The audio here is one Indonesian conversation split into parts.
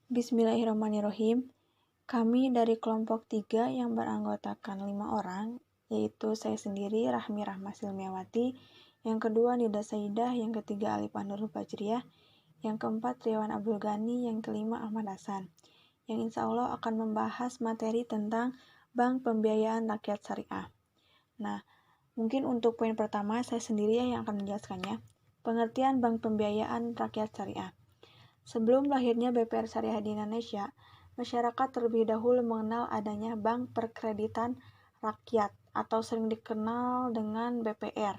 Bismillahirrahmanirrahim. Kami dari kelompok 3 yang beranggotakan 5 orang, yaitu saya sendiri, Rahmi Rahma Silmiawati, yang kedua Nida Saidah, yang ketiga Alif Anur Fajriyah, yang keempat Riawan Abdul Ghani, yang kelima Ahmad Hasan, yang insya Allah akan membahas materi tentang Bank Pembiayaan Rakyat Syariah. Nah, mungkin untuk poin pertama saya sendiri yang akan menjelaskannya. Pengertian Bank Pembiayaan Rakyat Syariah. Sebelum lahirnya BPR Syariah di Indonesia, masyarakat terlebih dahulu mengenal adanya Bank Perkreditan Rakyat atau sering dikenal dengan BPR.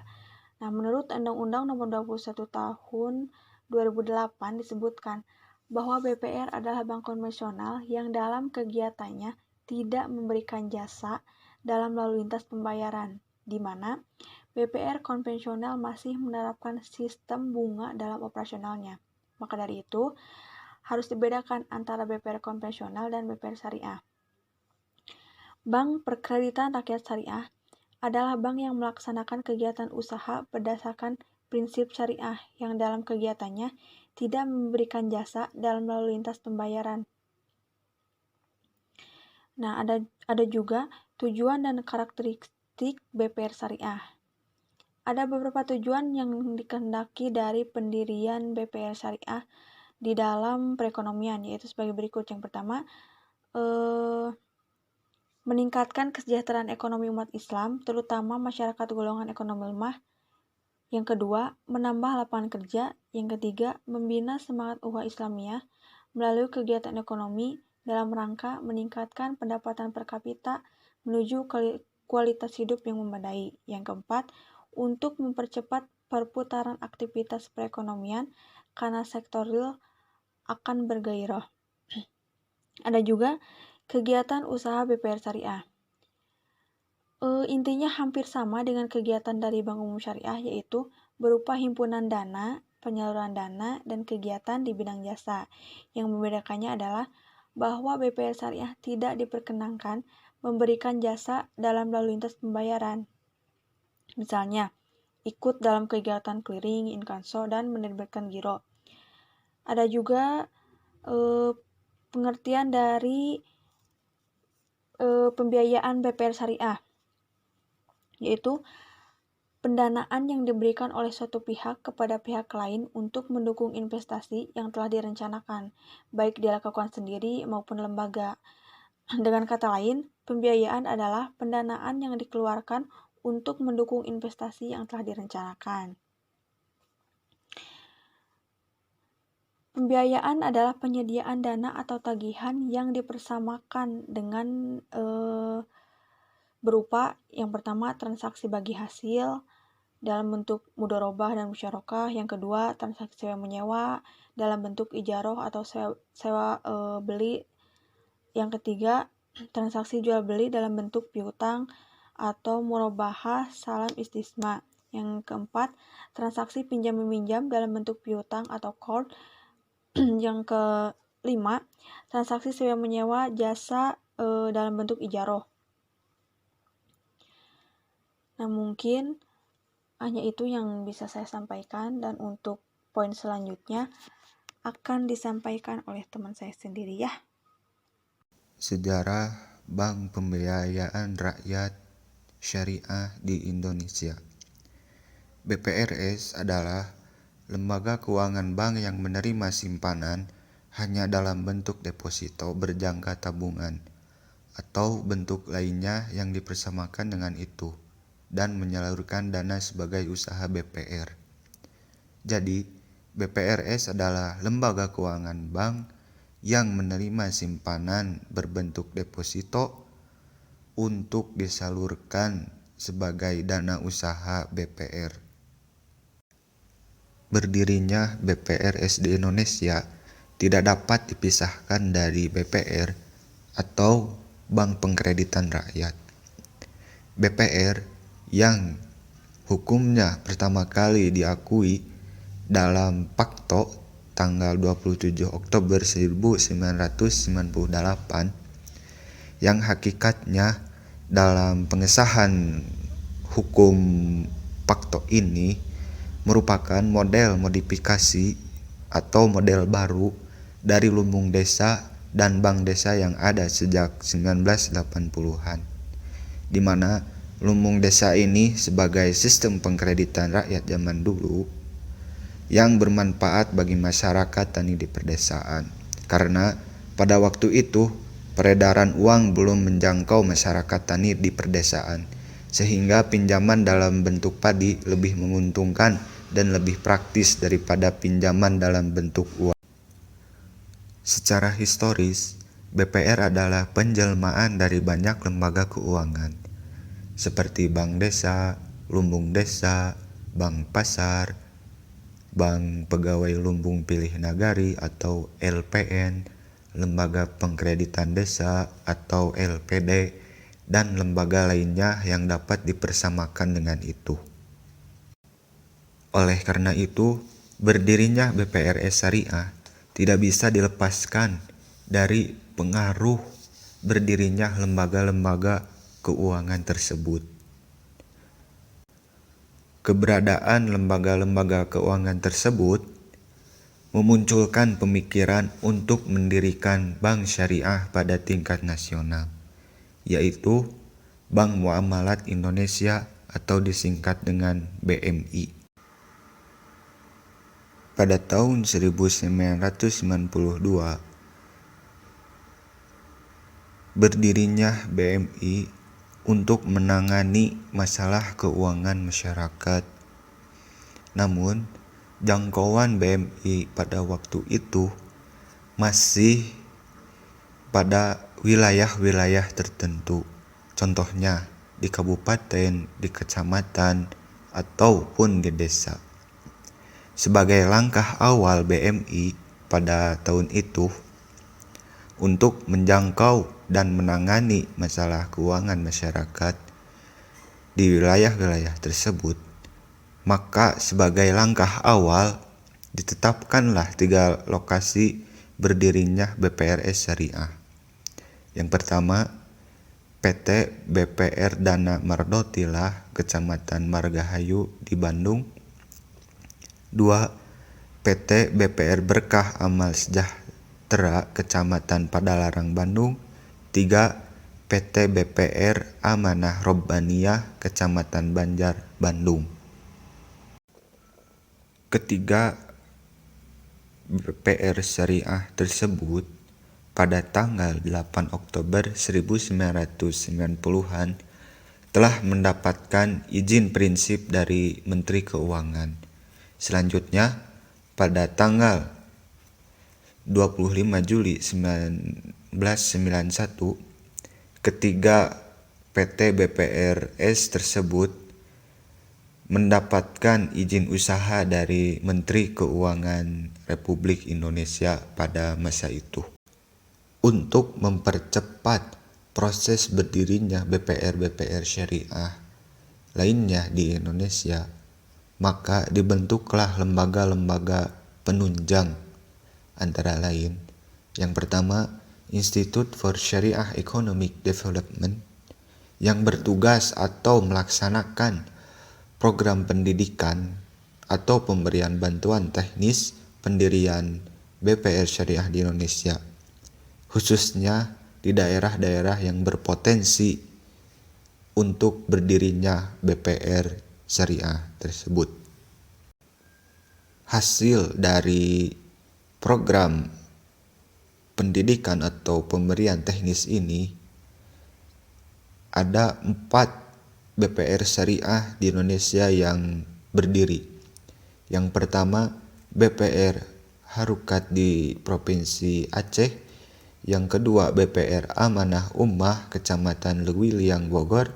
Nah, menurut Undang-Undang Nomor 21 Tahun 2008 disebutkan bahwa BPR adalah bank konvensional yang dalam kegiatannya tidak memberikan jasa dalam lalu lintas pembayaran, di mana BPR konvensional masih menerapkan sistem bunga dalam operasionalnya. Maka dari itu, harus dibedakan antara BPR konvensional dan BPR syariah. Bank Perkreditan Rakyat Syariah adalah bank yang melaksanakan kegiatan usaha berdasarkan prinsip syariah yang dalam kegiatannya tidak memberikan jasa dalam lalu lintas pembayaran. Nah, ada juga tujuan dan karakteristik BPR syariah. Ada beberapa tujuan yang dikehendaki dari pendirian BPR syariah di dalam perekonomian, yaitu sebagai berikut. Yang pertama, meningkatkan kesejahteraan ekonomi umat Islam, terutama masyarakat golongan ekonomi lemah. Yang kedua, menambah lapangan kerja. Yang ketiga, membina semangat ukhuwah Islamiyah melalui kegiatan ekonomi dalam rangka meningkatkan pendapatan per kapita menuju kualitas hidup yang memadai. Yang keempat, untuk mempercepat perputaran aktivitas perekonomian karena sektor real akan bergairah. Ada juga kegiatan usaha BPR Syariah. Intinya hampir sama dengan kegiatan dari Bank Umum Syariah, yaitu berupa himpunan dana, penyaluran dana, dan kegiatan di bidang jasa. Yang membedakannya adalah bahwa BPR Syariah tidak diperkenankan memberikan jasa dalam lalu lintas pembayaran. Misalnya, ikut dalam kegiatan clearing, inkasso, dan menerbitkan giro. Ada juga pengertian dari pembiayaan BPR Syariah, yaitu pendanaan yang diberikan oleh suatu pihak kepada pihak lain untuk mendukung investasi yang telah direncanakan, baik dilakukan sendiri maupun lembaga. Dengan kata lain, pembiayaan adalah pendanaan yang dikeluarkan untuk mendukung investasi yang telah direncanakan. Pembiayaan adalah penyediaan dana atau tagihan yang dipersamakan dengan berupa yang pertama transaksi bagi hasil dalam bentuk mudharabah dan musyarakah, yang kedua transaksi sewa menyewa dalam bentuk ijaroh atau sewa beli, yang ketiga transaksi jual beli dalam bentuk piutang atau murabahah salam istisna, yang keempat transaksi pinjam meminjam dalam bentuk piutang atau qard, yang kelima transaksi sewa menyewa jasa dalam bentuk ijaroh. Nah, mungkin hanya itu yang bisa saya sampaikan, dan untuk poin selanjutnya akan disampaikan oleh teman saya sendiri ya. Sejarah Bank Pembiayaan Rakyat Syariah di Indonesia. BPRS adalah lembaga keuangan bank yang menerima simpanan hanya dalam bentuk deposito berjangka tabungan atau bentuk lainnya yang dipersamakan dengan itu, dan menyalurkan dana sebagai usaha BPR. Jadi, BPRS adalah lembaga keuangan bank yang menerima simpanan berbentuk deposito untuk disalurkan sebagai dana usaha BPR. Berdirinya BPRS di Indonesia tidak dapat dipisahkan dari BPR atau Bank Pengkreditan Rakyat. BPR yang hukumnya pertama kali diakui dalam Pakto tanggal 27 Oktober 1998, yang hakikatnya dalam pengesahan hukum Pakto ini merupakan model modifikasi atau model baru dari lumbung desa dan bank desa yang ada sejak 1980-an, di mana lumbung desa ini sebagai sistem pengkreditan rakyat zaman dulu yang bermanfaat bagi masyarakat tani di perdesaan. Karena pada waktu itu peredaran uang belum menjangkau masyarakat tani di perdesaan, sehingga pinjaman dalam bentuk padi lebih menguntungkan dan lebih praktis daripada pinjaman dalam bentuk uang. Secara historis, BPR adalah penjelmaan dari banyak lembaga keuangan, seperti bank desa, lumbung desa, bank pasar, bank pegawai lumbung pilih nagari atau LPN, lembaga pengkreditan desa atau LPD, dan lembaga lainnya yang dapat dipersamakan dengan itu. Oleh karena itu, berdirinya BPRS Syariah tidak bisa dilepaskan dari pengaruh berdirinya lembaga-lembaga keuangan tersebut. Keberadaan lembaga-lembaga keuangan tersebut memunculkan pemikiran untuk mendirikan bank syariah pada tingkat nasional, yaitu Bank Muamalat Indonesia atau disingkat dengan BMI. Pada tahun 1992, berdirinya BMI untuk menangani masalah keuangan masyarakat. Namun, jangkauan BMI pada waktu itu masih pada wilayah-wilayah tertentu, contohnya di kabupaten, di kecamatan, ataupun di desa. Sebagai langkah awal BMI pada tahun itu untuk menjangkau dan menangani masalah keuangan masyarakat di wilayah-wilayah tersebut, maka sebagai langkah awal ditetapkanlah 3 lokasi berdirinya BPRS Syariah. Yang pertama, PT BPR Dana Mardotilah, Kecamatan Margahayu di Bandung. 2. PT BPR Berkah Amal Sejahtera, Kecamatan Padalarang, Bandung. 3. PT BPR Amanah Robbaniyah, Kecamatan Banjar, Bandung. Ketiga BPR Syariah tersebut pada tanggal 8 Oktober 1990-an telah mendapatkan izin prinsip dari Menteri Keuangan. Selanjutnya, pada tanggal 25 Juli 1991, ketiga PT BPRS tersebut mendapatkan izin usaha dari Menteri Keuangan Republik Indonesia pada masa itu. Untuk mempercepat proses berdirinya BPR Syariah lainnya di Indonesia, maka dibentuklah lembaga-lembaga penunjang, antara lain yang pertama Institute for Sharia Economic Development, yang bertugas atau melaksanakan program pendidikan atau pemberian bantuan teknis pendirian BPR Syariah di Indonesia, khususnya di daerah-daerah yang berpotensi untuk berdirinya BPR Syariah tersebut. Hasil dari program pendidikan atau pemberian teknis ini, ada 4 BPR Syariah di Indonesia yang berdiri. Yang pertama, BPR Harukat di Provinsi Aceh. Yang kedua, BPR Amanah Ummah Kecamatan Lewiliang, Bogor.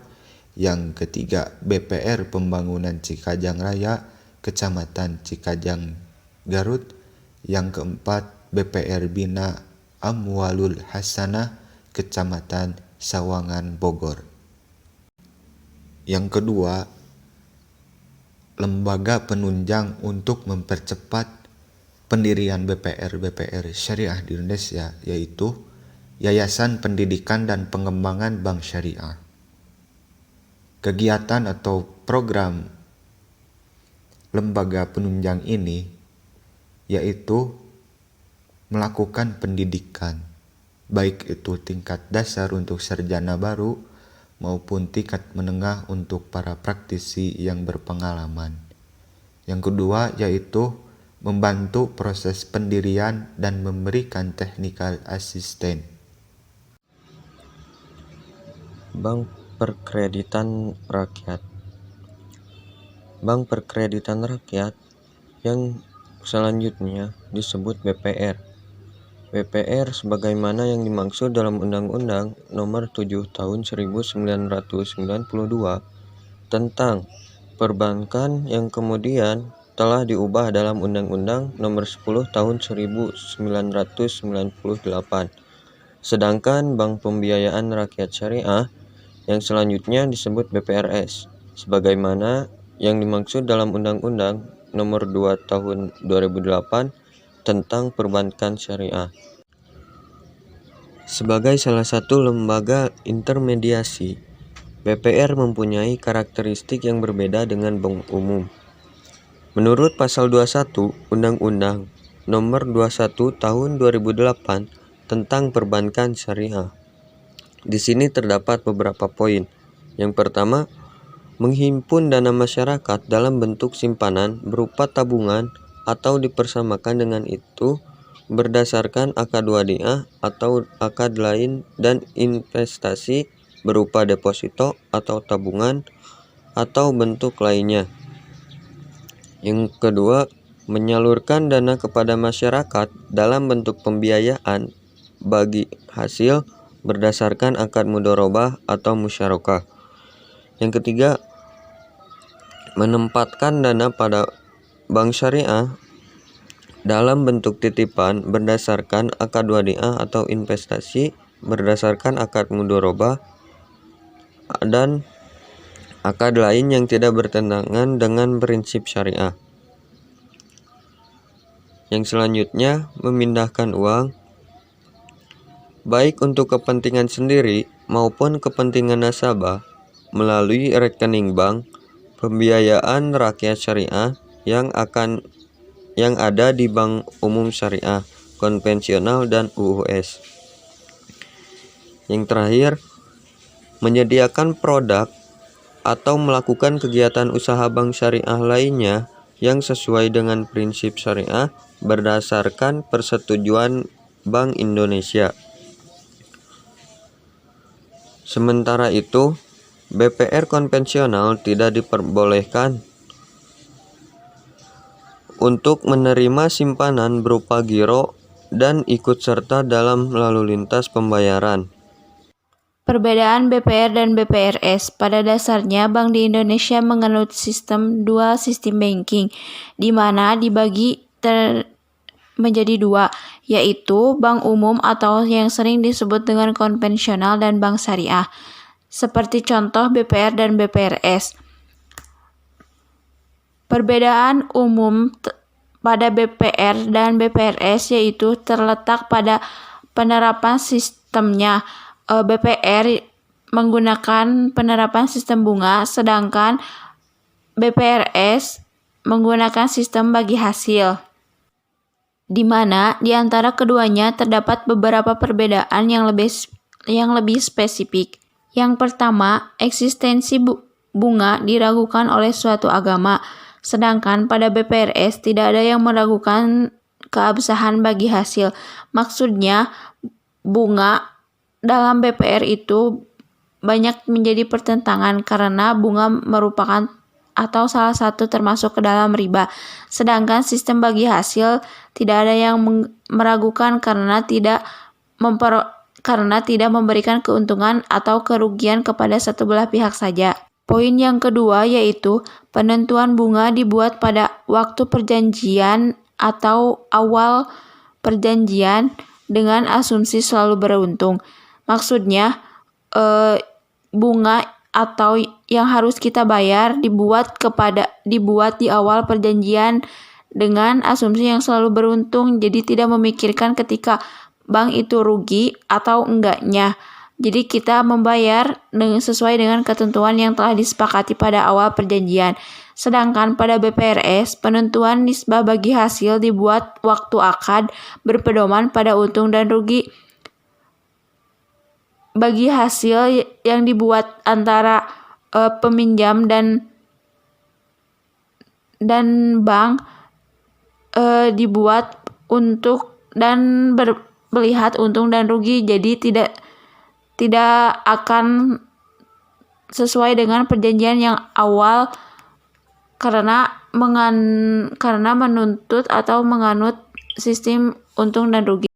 Yang ketiga, BPR Pembangunan Cikajang Raya, Kecamatan Cikajang, Garut. Yang keempat, BPR Bina Amwalul Hasanah, Kecamatan Sawangan, Bogor. Yang kedua, lembaga penunjang untuk mempercepat pendirian BPR Syariah di Indonesia, yaitu Yayasan Pendidikan dan Pengembangan Bank Syariah. Kegiatan atau program lembaga penunjang ini yaitu melakukan pendidikan, baik itu tingkat dasar untuk sarjana baru maupun tingkat menengah untuk para praktisi yang berpengalaman. Yang kedua yaitu membantu proses pendirian dan memberikan technical assistant. Bank Perkreditan Rakyat. Bank Perkreditan Rakyat yang selanjutnya disebut BPR. BPR sebagaimana yang dimaksud dalam Undang-Undang Nomor 7 Tahun 1992 tentang perbankan yang kemudian telah diubah dalam Undang-Undang Nomor 10 Tahun 1998. Sedangkan Bank Pembiayaan Rakyat Syariah yang selanjutnya disebut BPRS sebagaimana yang dimaksud dalam Undang-Undang Nomor 2 Tahun 2008 tentang perbankan syariah. Sebagai salah satu lembaga intermediasi, BPR mempunyai karakteristik yang berbeda dengan bank umum. Menurut pasal 21 Undang-Undang Nomor 21 Tahun 2008 tentang perbankan syariah. Di sini terdapat beberapa poin. Yang pertama, menghimpun dana masyarakat dalam bentuk simpanan berupa tabungan atau dipersamakan dengan itu berdasarkan akad wadiah atau akad lain dan investasi berupa deposito atau tabungan atau bentuk lainnya. Yang kedua, menyalurkan dana kepada masyarakat dalam bentuk pembiayaan bagi hasil berdasarkan akad mudharabah atau musyarakah. Yang ketiga, menempatkan dana pada bank syariah dalam bentuk titipan berdasarkan akad wadiah atau investasi berdasarkan akad mudharabah dan akad lain yang tidak bertentangan dengan prinsip syariah. Yang selanjutnya, memindahkan uang baik untuk kepentingan sendiri maupun kepentingan nasabah melalui rekening bank pembiayaan rakyat syariah yang ada di bank umum syariah, konvensional dan UUS. Yang terakhir, menyediakan produk atau melakukan kegiatan usaha bank syariah lainnya yang sesuai dengan prinsip syariah berdasarkan persetujuan Bank Indonesia. Sementara itu, BPR konvensional tidak diperbolehkan untuk menerima simpanan berupa giro dan ikut serta dalam lalu lintas pembayaran. Perbedaan BPR dan BPRS. Pada dasarnya, bank di Indonesia menganut sistem dual sistem banking, di mana dibagi menjadi dua, yaitu bank umum atau yang sering disebut dengan konvensional dan bank syariah. Seperti contoh BPR dan BPRS. Perbedaan umum pada BPR dan BPRS yaitu terletak pada penerapan sistemnya. BPR menggunakan penerapan sistem bunga, sedangkan BPRS menggunakan sistem bagi hasil, di mana di antara keduanya terdapat beberapa perbedaan yang lebih spesifik. Yang pertama, eksistensi bunga diragukan oleh suatu agama, sedangkan pada BPRS tidak ada yang meragukan keabsahan bagi hasil. Maksudnya, bunga dalam BPR itu banyak menjadi pertentangan karena bunga merupakan atau salah satu termasuk ke dalam riba. Sedangkan sistem bagi hasil tidak ada yang meragukan karena tidak memberikan keuntungan atau kerugian kepada satu belah pihak saja. Poin yang kedua yaitu penentuan bunga dibuat pada waktu perjanjian atau awal perjanjian dengan asumsi selalu beruntung. Maksudnya bunga atau yang harus kita bayar dibuat di awal perjanjian dengan asumsi yang selalu beruntung, jadi tidak memikirkan ketika bank itu rugi atau enggaknya. Jadi kita membayar sesuai dengan ketentuan yang telah disepakati pada awal perjanjian. Sedangkan pada BPRS, penentuan nisbah bagi hasil dibuat waktu akad berpedoman pada untung dan rugi bagi hasil yang dibuat antara peminjam dan bank dibuat untuk dan melihat untung dan rugi, jadi tidak akan sesuai dengan perjanjian yang awal karena menuntut atau menganut sistem untung dan rugi.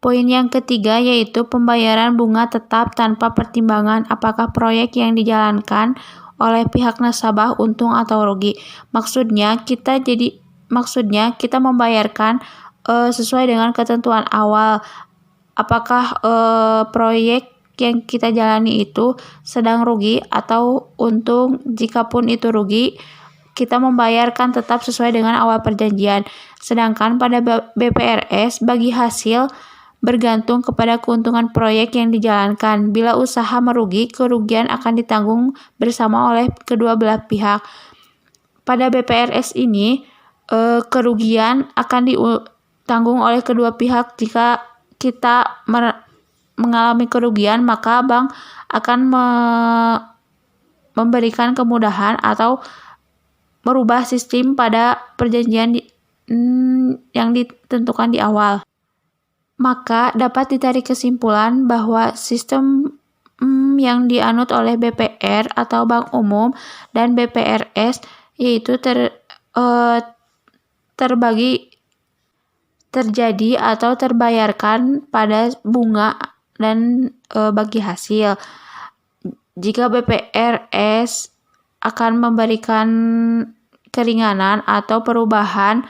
Poin yang ketiga yaitu pembayaran bunga tetap tanpa pertimbangan apakah proyek yang dijalankan oleh pihak nasabah untung atau rugi. Maksudnya kita membayarkan sesuai dengan ketentuan awal. Apakah proyek yang kita jalani itu sedang rugi atau untung? Jikapun itu rugi, kita membayarkan tetap sesuai dengan awal perjanjian. Sedangkan pada BPRS, bagi hasil bergantung kepada keuntungan proyek yang dijalankan. Bila usaha merugi, kerugian akan ditanggung bersama oleh kedua belah pihak. Pada BPRS ini, kerugian akan ditanggung oleh kedua pihak. Jika kita mengalami kerugian, maka bank akan memberikan kemudahan atau merubah sistem pada perjanjian yang ditentukan di awal. Maka dapat ditarik kesimpulan bahwa sistem yang dianut oleh BPR atau Bank Umum dan BPRS yaitu terjadi atau terbayarkan pada bunga dan bagi hasil. Jika BPRS akan memberikan keringanan atau perubahan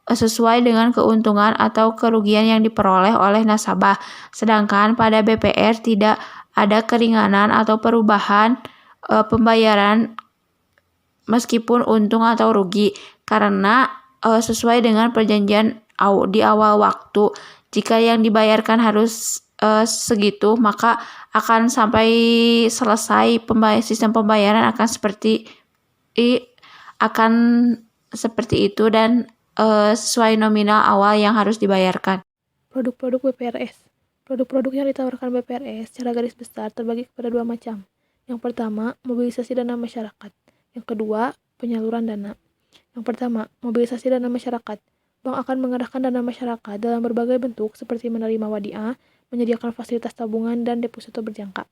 sesuai dengan keuntungan atau kerugian yang diperoleh oleh nasabah. Sedangkan pada BPR tidak ada keringanan atau perubahan pembayaran meskipun untung atau rugi karena sesuai dengan perjanjian di awal waktu. Jika yang dibayarkan harus segitu, maka akan sampai selesai sistem pembayaran akan seperti itu dan sesuai nominal awal yang harus dibayarkan. Produk-produk BPRS. Produk-produk yang ditawarkan BPRS secara garis besar terbagi kepada dua macam. Yang pertama, mobilisasi dana masyarakat. Yang kedua, penyaluran dana. Yang pertama, mobilisasi dana masyarakat. Bank akan mengerahkan dana masyarakat dalam berbagai bentuk seperti menerima wadiah, menyediakan fasilitas tabungan, dan deposito berjangka.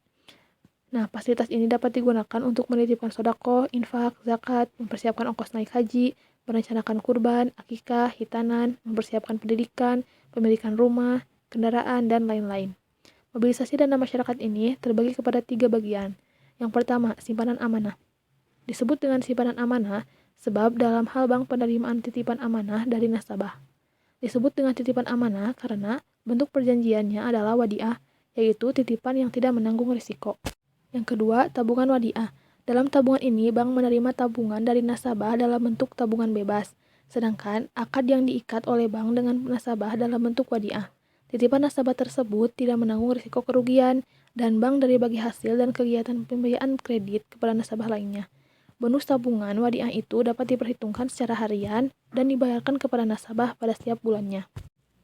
Nah, fasilitas ini dapat digunakan untuk menitipkan sodako, infak, zakat, mempersiapkan ongkos naik haji, merencanakan kurban, akikah, hitanan, mempersiapkan pendidikan, pemilikan rumah, kendaraan, dan lain-lain. Mobilisasi dana masyarakat ini terbagi kepada 3 bagian. Yang pertama, simpanan amanah. Disebut dengan simpanan amanah sebab dalam hal bank penerimaan titipan amanah dari nasabah. Disebut dengan titipan amanah karena bentuk perjanjiannya adalah wadiah, yaitu titipan yang tidak menanggung risiko. Yang kedua, tabungan wadiah. Dalam tabungan ini, bank menerima tabungan dari nasabah dalam bentuk tabungan bebas, sedangkan akad yang diikat oleh bank dengan nasabah dalam bentuk wadiah. Titipan nasabah tersebut tidak menanggung risiko kerugian, dan bank dari bagi hasil dan kegiatan pembiayaan kredit kepada nasabah lainnya. Bonus tabungan wadiah itu dapat diperhitungkan secara harian dan dibayarkan kepada nasabah pada setiap bulannya.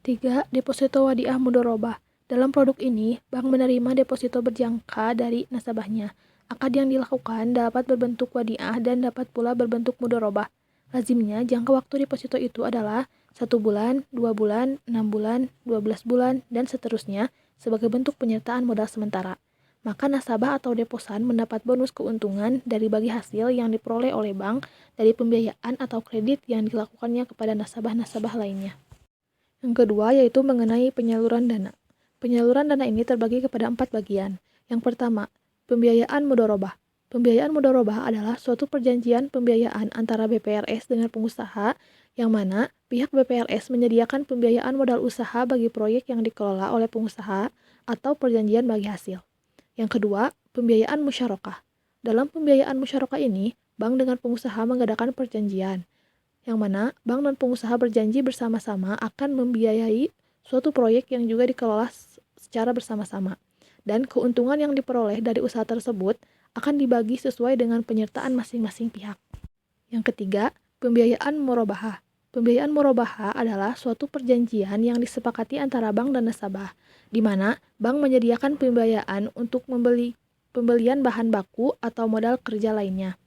3. Deposito wadiah mudharabah. Dalam produk ini, bank menerima deposito berjangka dari nasabahnya. Akad yang dilakukan dapat berbentuk wadiah dan dapat pula berbentuk mudharabah. Lazimnya, jangka waktu deposito itu adalah 1 bulan, 2 bulan, 6 bulan, 12 bulan, dan seterusnya sebagai bentuk penyertaan modal sementara. Maka nasabah atau deposan mendapat bonus keuntungan dari bagi hasil yang diperoleh oleh bank dari pembiayaan atau kredit yang dilakukannya kepada nasabah-nasabah lainnya. Yang kedua yaitu mengenai penyaluran dana. Penyaluran dana ini terbagi kepada 4 bagian. Yang pertama, pembiayaan mudharabah. Pembiayaan mudharabah adalah suatu perjanjian pembiayaan antara BPRS dengan pengusaha yang mana pihak BPRS menyediakan pembiayaan modal usaha bagi proyek yang dikelola oleh pengusaha atau perjanjian bagi hasil. Yang kedua, pembiayaan musyarakah. Dalam pembiayaan musyarakah ini, bank dengan pengusaha mengadakan perjanjian yang mana bank dan pengusaha berjanji bersama-sama akan membiayai suatu proyek yang juga dikelola secara bersama-sama. Dan keuntungan yang diperoleh dari usaha tersebut akan dibagi sesuai dengan penyertaan masing-masing pihak. Yang ketiga, pembiayaan murabahah. Pembiayaan murabahah adalah suatu perjanjian yang disepakati antara bank dan nasabah, di mana bank menyediakan pembiayaan untuk pembelian bahan baku atau modal kerja lainnya.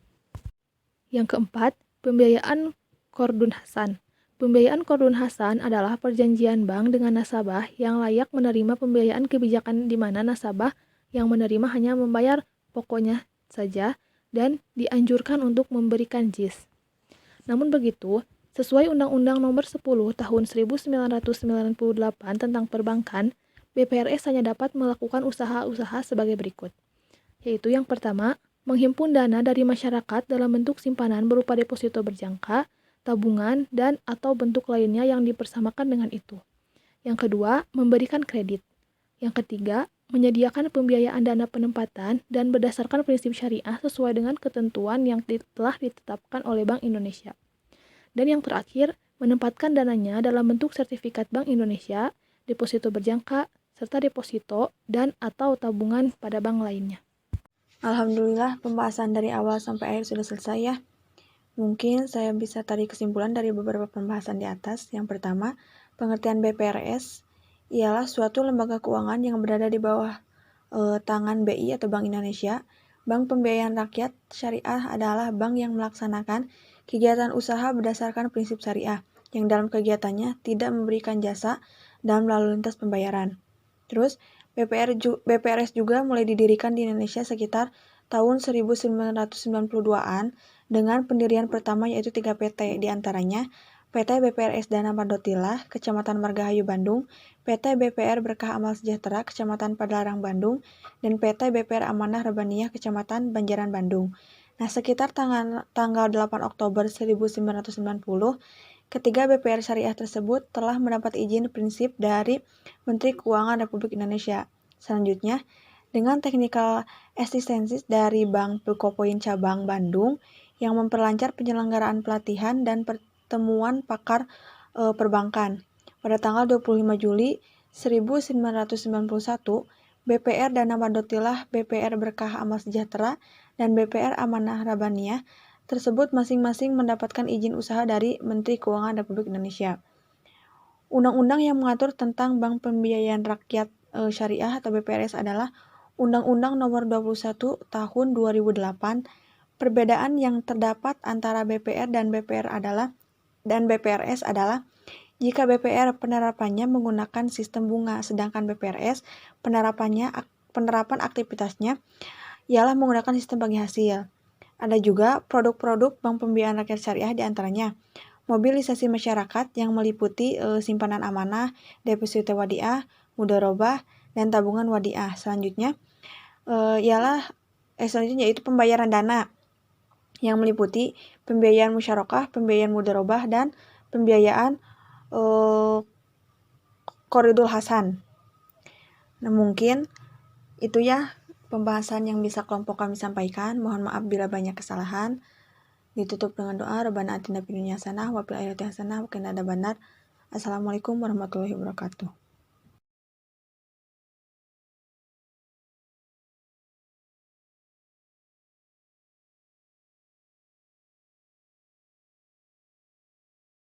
Yang keempat, pembiayaan qardun hasan. Pembiayaan qardun hasan adalah perjanjian bank dengan nasabah yang layak menerima pembiayaan kebijakan di mana nasabah yang menerima hanya membayar pokoknya saja dan dianjurkan untuk memberikan JIS. Namun begitu, sesuai Undang-Undang Nomor 10 Tahun 1998 tentang Perbankan, BPRS hanya dapat melakukan usaha-usaha sebagai berikut, yaitu yang pertama, menghimpun dana dari masyarakat dalam bentuk simpanan berupa deposito berjangka, tabungan, dan atau bentuk lainnya yang dipersamakan dengan itu. Yang kedua, memberikan kredit. Yang ketiga, menyediakan pembiayaan dana penempatan dan berdasarkan prinsip syariah sesuai dengan ketentuan yang telah ditetapkan oleh Bank Indonesia. Dan yang terakhir, menempatkan dananya dalam bentuk sertifikat Bank Indonesia, deposito berjangka, serta deposito dan atau tabungan pada bank lainnya. Alhamdulillah, pembahasan dari awal sampai akhir sudah selesai ya. Mungkin saya bisa tarik kesimpulan dari beberapa pembahasan di atas. Yang pertama, pengertian BPRS ialah suatu lembaga keuangan yang berada di bawah tangan BI atau Bank Indonesia. Bank Pembiayaan Rakyat Syariah adalah bank yang melaksanakan kegiatan usaha berdasarkan prinsip syariah, yang dalam kegiatannya tidak memberikan jasa dalam lalu lintas pembayaran. Terus, BPRS juga mulai didirikan di Indonesia sekitar tahun 1992-an dengan pendirian pertama yaitu 3 PT, diantaranya PT BPRS Dana Padotilah, Kecamatan Margahayu, Bandung, PT BPR Berkah Amal Sejahtera, Kecamatan Padalarang, Bandung, dan PT BPR Amanah Rabaniyah, Kecamatan Banjaran, Bandung. Nah, sekitar tanggal 8 Oktober 1990, ketiga BPR syariah tersebut telah mendapat izin prinsip dari Menteri Keuangan Republik Indonesia. Selanjutnya, dengan technical assistance dari Bank Bukopin Cabang Bandung yang memperlancar penyelenggaraan pelatihan dan pertemuan pakar perbankan. Pada tanggal 25 Juli 1991, BPR Dana Padotilah, BPR Berkah Amal Sejahtera, dan BPR Amanah Rabaniyah tersebut masing-masing mendapatkan izin usaha dari Menteri Keuangan Republik Indonesia. Undang-undang yang mengatur tentang Bank Pembiayaan Rakyat Syariah atau BPRS adalah Undang-Undang Nomor 21 Tahun 2008. Perbedaan yang terdapat antara BPR dan BPRS adalah jika BPR penerapannya menggunakan sistem bunga, sedangkan BPRS penerapan aktivitasnya ialah menggunakan sistem bagi hasil. Ada juga produk-produk Bank Pembiayaan Rakyat Syariah diantaranya mobilisasi masyarakat yang meliputi simpanan amanah, deposito wadiah, mudharabah, dan tabungan wadiah. Selanjutnya yaitu pembayaran dana yang meliputi pembiayaan musyarakah, pembiayaan mudharabah, dan pembiayaan qardul hasan. Nah, mungkin itu ya pembahasan yang bisa kelompok kami sampaikan. Mohon maaf bila banyak kesalahan. Ditutup dengan doa, Rabbana atina fid dunya hasanah wa fil akhirati hasanah wa qina adzabannar. Assalamualaikum warahmatullahi wabarakatuh.